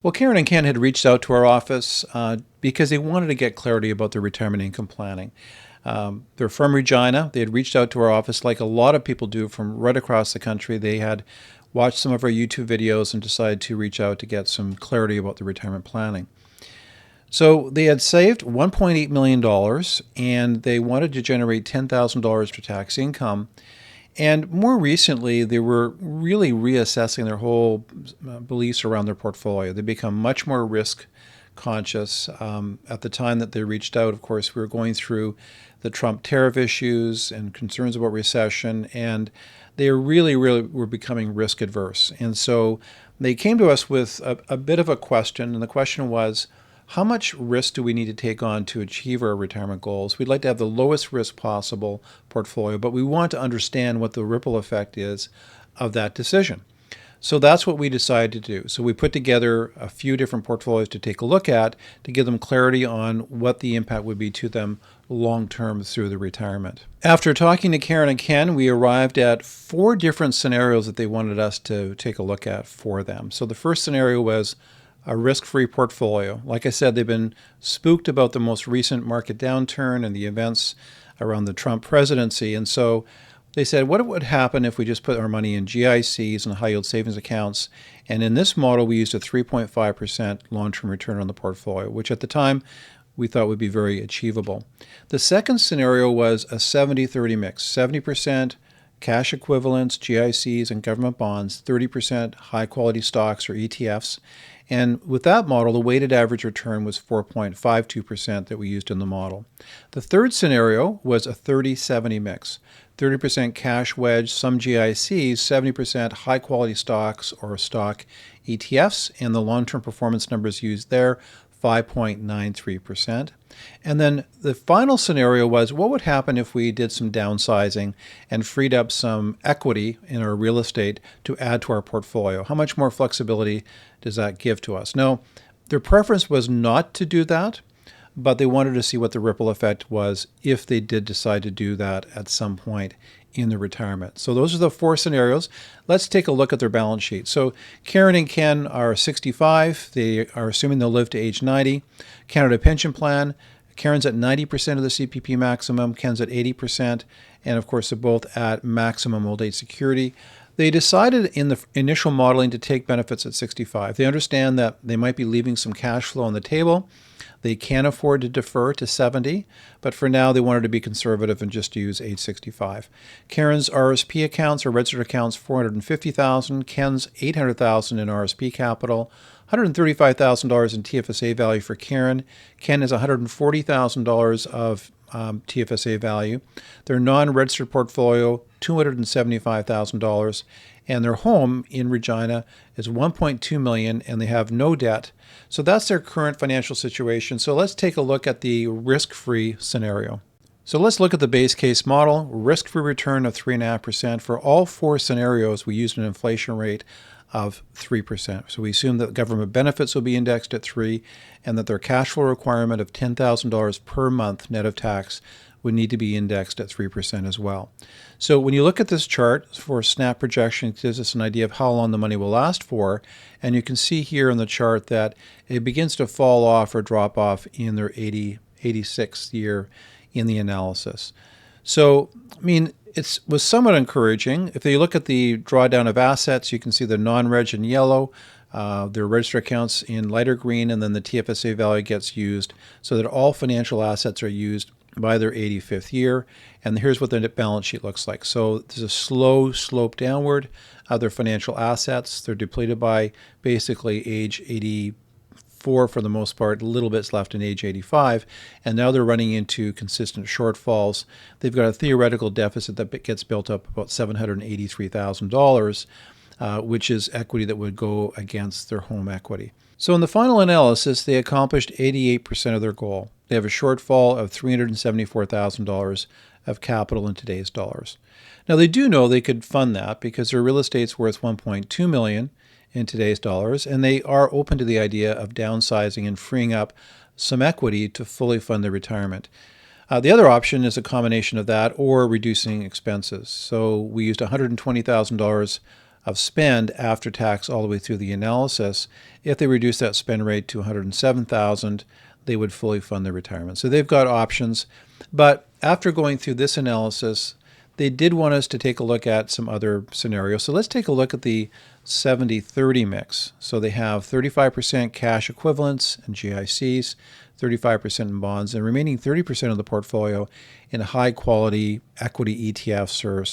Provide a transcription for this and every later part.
Well, Karen and Ken had reached out to our office because they wanted to get clarity about their retirement income planning. They're from Regina. They had reached out to our office like a lot of people do from right across the country. They had watched some of our YouTube videos and decided to reach out to get some clarity about their retirement planning. So they had saved $1.8 million and they wanted to generate $10,000 for tax income. And more recently, they were really reassessing their whole beliefs around their portfolio. They become much more risk conscious. At the time that they reached out, of course, we were going through the Trump tariff issues and concerns about recession, and they really were becoming risk adverse. And so they came to us with a bit of a question, and the question was, how much risk do we need to take on to achieve our retirement goals? We'd like to have the lowest risk possible portfolio, but we want to understand what the ripple effect is of that decision. So that's what we decided to do. So we put together a few different portfolios to take a look at to give them clarity on what the impact would be to them long term through the retirement. After talking to Karen and Ken, we arrived at 4 different scenarios that they wanted us to take a look at for them. So the first scenario was a risk-free portfolio. Like I said, they've been spooked about the most recent market downturn and the events around the Trump presidency. And so they said, what would happen if we just put our money in GICs and high-yield savings accounts? And in this model, we used a 3.5% long-term return on the portfolio, which at the time we thought would be very achievable. The second scenario was a 70-30 mix, 70% cash equivalents, GICs, and government bonds, 30% high-quality stocks or ETFs. And with that model, the weighted average return was 4.52% that we used in the model. The third scenario was a 30-70 mix, 30% cash wedge, some GICs, 70% high-quality stocks or stock ETFs, and the long-term performance numbers used there, 5.93%. And then the final scenario was, what would happen if we did some downsizing and freed up some equity in our real estate to add to our portfolio? How much more flexibility does that give to us? Now, their preference was not to do that, but they wanted to see what the ripple effect was if they did decide to do that at some point in the retirement. So those are the 4 scenarios. Let's take a look at their balance sheet. So Karen and Ken are 65. They are assuming they'll live to age 90. Canada Pension Plan. Karen's at 90% of the CPP maximum. Ken's at 80%. And of course, they're both at maximum old age security. They decided in the initial modeling to take benefits at 65. They understand that they might be leaving some cash flow on the table. They can afford to defer to 70, but for now they wanted to be conservative and just use age 65. Karen's RSP accounts or registered accounts, $450,000. Ken's $800,000 in RSP capital, $135,000 in TFSA value for Karen. Ken has $140,000 of TFSA value. Their non-registered portfolio, $275,000. And their home in Regina is $1.2 million, and they have no debt. So that's their current financial situation. So let's take a look at the risk-free scenario. So let's look at the base case model, risk-free return of 3.5%. For all 4 scenarios, we used an inflation rate of 3%. So we assume that government benefits will be indexed at 3 and that their cash flow requirement of $10,000 per month net of tax would need to be indexed at 3% as well. So when you look at this chart for snap projection, it gives us an idea of how long the money will last for. And you can see here in the chart that it begins to fall off or drop off in their 86th year in the analysis. So, I mean, it was somewhat encouraging. If you look at the drawdown of assets, you can see the non-reg in yellow, their registered accounts in lighter green, and then the TFSA value gets used so that all financial assets are used by their 85th year. And here's what the balance sheet looks like. So there's a slow slope downward of their financial assets. They're depleted by basically age 84 for the most part, a little bit's left in age 85. And now they're running into consistent shortfalls. They've got a theoretical deficit that gets built up about $783,000, which is equity that would go against their home equity. So in the final analysis, they accomplished 88% of their goal. They have a shortfall of $374,000 of capital in today's dollars. Now they do know they could fund that because their real estate's worth $1.2 million in today's dollars, and they are open to the idea of downsizing and freeing up some equity to fully fund their retirement. The other option is a combination of that or reducing expenses. So we used $120,000 of spend after tax all the way through the analysis. If they reduce that spend rate to $107,000, they would fully fund their retirement. So they've got options. But after going through this analysis, they did want us to take a look at some other scenarios. So let's take a look at the 70-30 mix. So they have 35% cash equivalents and GICs, 35% in bonds, and remaining 30% of the portfolio in high quality equity ETFs or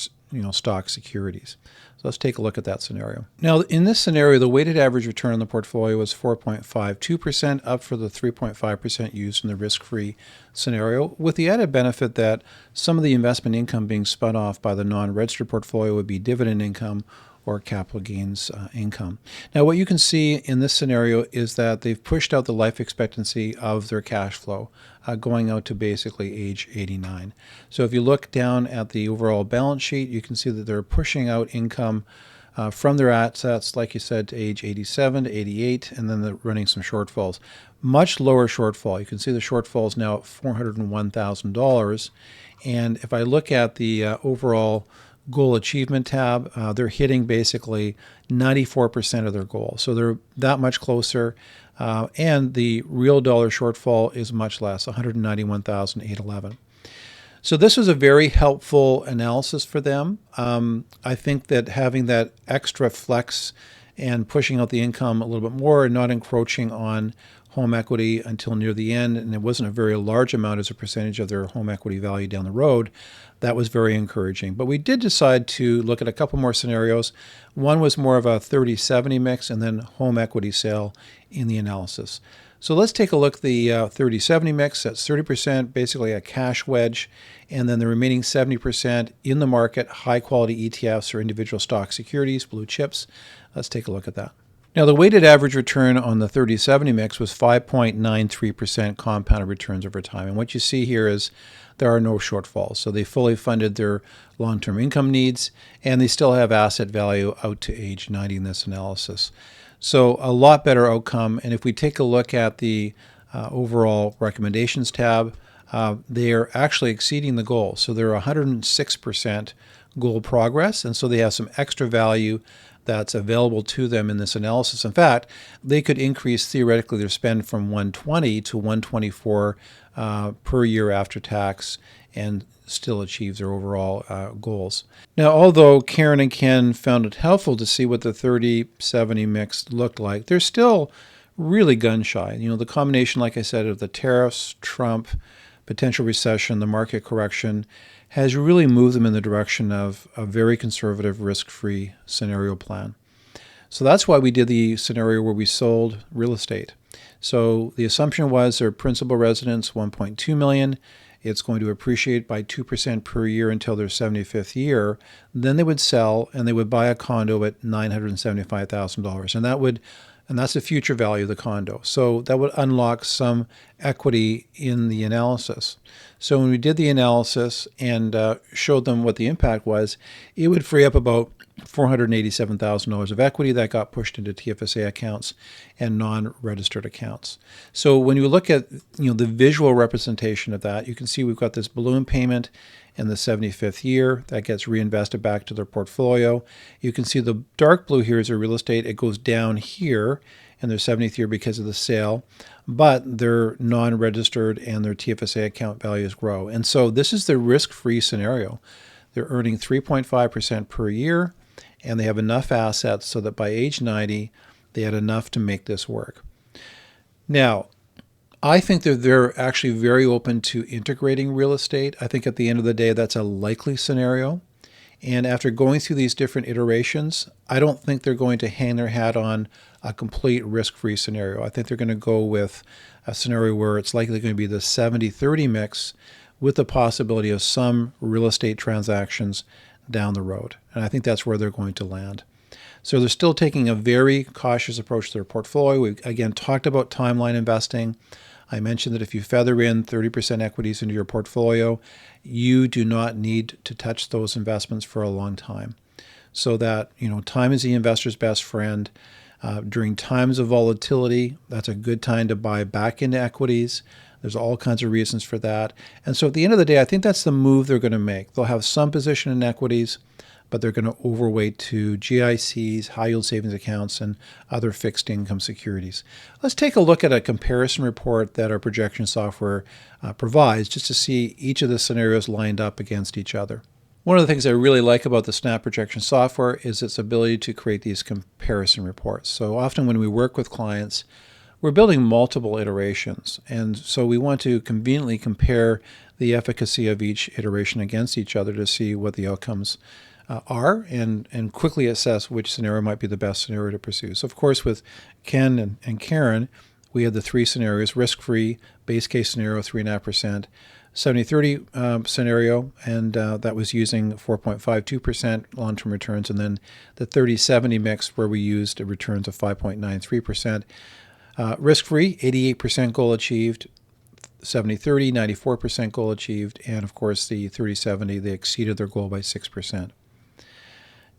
stock securities. So let's take a look at that scenario. Now, in this scenario, the weighted average return on the portfolio was 4.52%, up for the 3.5% used in the risk-free scenario, with the added benefit that some of the investment income being spun off by the non-registered portfolio would be dividend income or capital gains income. Now, what you can see in this scenario is that they've pushed out the life expectancy of their cash flow, going out to basically age 89. So if you look down at the overall balance sheet, you can see that they're pushing out income from their assets, like you said, to age 87 to 88, and then they're running some shortfalls. Much lower shortfall. You can see the shortfall is now at $401,000. And if I look at the overall goal achievement tab, they're hitting basically 94% of their goal. So they're that much closer. And the real dollar shortfall is much less, 191,811. So this was a very helpful analysis for them. I think that having that extra flex and pushing out the income a little bit more and not encroaching on home equity until near the end, and it wasn't a very large amount as a percentage of their home equity value down the road, that was very encouraging. But we did decide to look at a couple more scenarios. One was more of a 30-70 mix, and then home equity sale in the analysis. So let's take a look at the 30-70 mix. That's 30%, basically a cash wedge, and then the remaining 70% in the market, high-quality ETFs or individual stock securities, blue chips. Let's take a look at that. Now, the weighted average return on the 30-70 mix was 5.93% compounded returns over time. And what you see here is there are no shortfalls. So they fully funded their long-term income needs, and they still have asset value out to age 90 in this analysis. So a lot better outcome. And if we take a look at the overall recommendations tab, they are actually exceeding the goal. So they're 106% goal progress, and so they have some extra value that's available to them in this analysis. In fact, they could increase theoretically their spend from 120 to 124 per year after tax and still achieve their overall goals. Now, although Karen and Ken found it helpful to see what the 30-70 mix looked like, they're still really gun shy. You know, the combination, like I said, of the tariffs, Trump, potential recession, the market correction, has really moved them in the direction of a very conservative, risk-free scenario plan. So that's why we did the scenario where we sold real estate. So the assumption was their principal residence, $1.2 million. It's going to appreciate by 2% per year until their 75th year. Then they would sell and they would buy a condo at $975,000. And that's the future value of the condo. So that would unlock some equity in the analysis. So when we did the analysis and showed them what the impact was, it would free up about $487,000 of equity that got pushed into TFSA accounts and non-registered accounts. So when you look at the visual representation of that, you can see we've got this balloon payment in the 75th year that gets reinvested back to their portfolio. You can see the dark blue here is their real estate. It goes down here in their 70th year because of the sale, but their non-registered and their TFSA account values grow. And so this is the risk-free scenario. They're earning 3.5% per year, and they have enough assets so that by age 90, they had enough to make this work. Now, I think that they're actually very open to integrating real estate. I think at the end of the day, that's a likely scenario. And after going through these different iterations, I don't think they're going to hang their hat on a complete risk-free scenario. I think they're going to go with a scenario where it's likely going to be the 70-30 mix with the possibility of some real estate transactions down the road. And I think that's where they're going to land. So they're still taking a very cautious approach to their portfolio. We've, again, talked about timeline investing. I mentioned that if you feather in 30% equities into your portfolio, you do not need to touch those investments for a long time. So that, time is the investor's best friend. During times of volatility, that's a good time to buy back into equities. There's all kinds of reasons for that. And so at the end of the day, I think that's the move they're going to make. They'll have some position in equities, but they're going to overweight to GICs, high yield savings accounts, and other fixed income securities. Let's take a look at a comparison report that our projection software provides just to see each of the scenarios lined up against each other. One of the things I really like about the Snap projection software is its ability to create these comparison reports. So often when we work with clients, we're building multiple iterations, and so we want to conveniently compare the efficacy of each iteration against each other to see what the outcomes are and quickly assess which scenario might be the best scenario to pursue. So of course with Ken and Karen, we had the three scenarios: risk-free, base case scenario 3.5%, 70-30 scenario, and that was using 4.52% long-term returns, and then the 30-70 mix where we used returns of 5.93%. Risk-free, 88% goal achieved, 70-30, 94% goal achieved, and of course the 30-70, they exceeded their goal by 6%.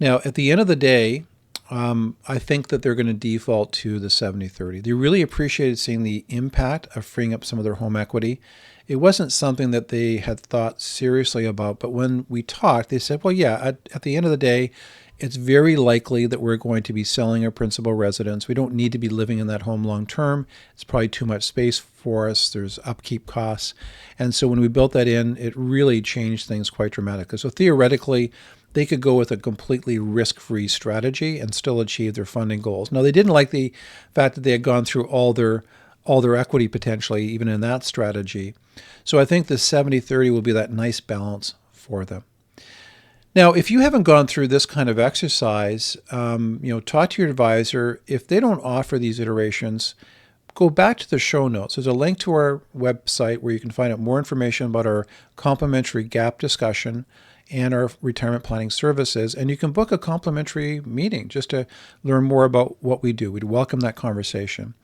Now, at the end of the day, I think that they're going to default to the 70-30. They really appreciated seeing the impact of freeing up some of their home equity. It wasn't something that they had thought seriously about, but when we talked, they said, well, yeah, at the end of the day, it's very likely that we're going to be selling our principal residence. We don't need to be living in that home long term. It's probably too much space for us. There's upkeep costs. And so when we built that in, it really changed things quite dramatically. So theoretically, they could go with a completely risk-free strategy and still achieve their funding goals. Now, they didn't like the fact that they had gone through all their equity potentially, even in that strategy. So I think the 70-30 will be that nice balance for them. Now, if you haven't gone through this kind of exercise, talk to your advisor. If they don't offer these iterations, go back to the show notes. There's a link to our website where you can find out more information about our complimentary gap discussion and our retirement planning services. And you can book a complimentary meeting just to learn more about what we do. We'd welcome that conversation.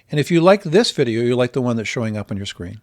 And if you like this video, you like the one that's showing up on your screen.